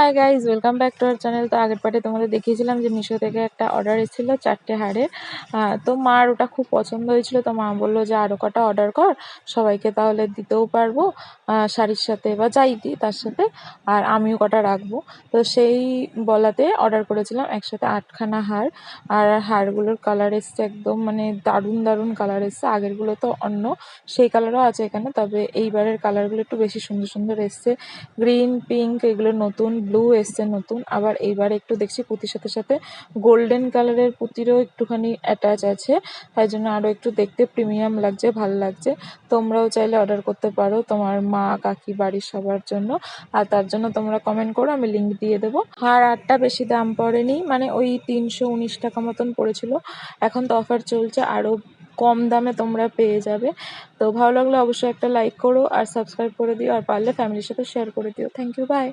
Hi guys, welcome back to our channel. তো আগের পার্টে তোমাদের দেখিয়েছিলাম যে মিশো থেকে একটা অর্ডার এসেছিলো 4টে হারের। তো মার ওটা খুব পছন্দ হয়েছিল, তো মা বললো যে আরও কটা অর্ডার কর, সবাইকে তাহলে দিতেও পারবো শাড়ির সাথে বা যাই দিই তার সাথে, আর আমিও কটা রাখবো। তো সেই বলাতে অর্ডার করেছিলাম একসাথে 8খানা হার। আর হারগুলোর কালার এসছে একদম মানে দারুণ দারুণ কালার এসছে। আগেরগুলো তো অন্য, সেই কালারও আছে এখানে, তবে এইবারের কালারগুলো একটু বেশি সুন্দর সুন্দর এসছে। গ্রিন, পিঙ্ক এগুলো নতুন, ব্লু এসছে নতুন। আবার এইবার একটু দেখছি পুঁতির সাথে সাথে গোল্ডেন কালারের পুঁতিরও একটুখানি অ্যাটাচ আছে, তাই জন্য আরও একটু দেখতে প্রিমিয়াম লাগছে, ভালো লাগছে। তোমরাও চাইলে অর্ডার করতে পারো তোমার মা, কাকি, বাড়ির সবার জন্য। আর তার জন্য তোমরা কমেন্ট করো, আমি লিঙ্ক দিয়ে দেবো। আর আরটা বেশি দাম পড়েনি, মানে ওই 319 টাকা মতন পড়েছিল। এখন তো অফার চলছে, আরও কম দামে তোমরা পেয়ে যাবে। তো ভালো লাগলে অবশ্যই একটা লাইক করো আর সাবস্ক্রাইব করে দিও, আর পারলে ফ্যামিলির সাথে শেয়ার করে দিও। Thank you, by.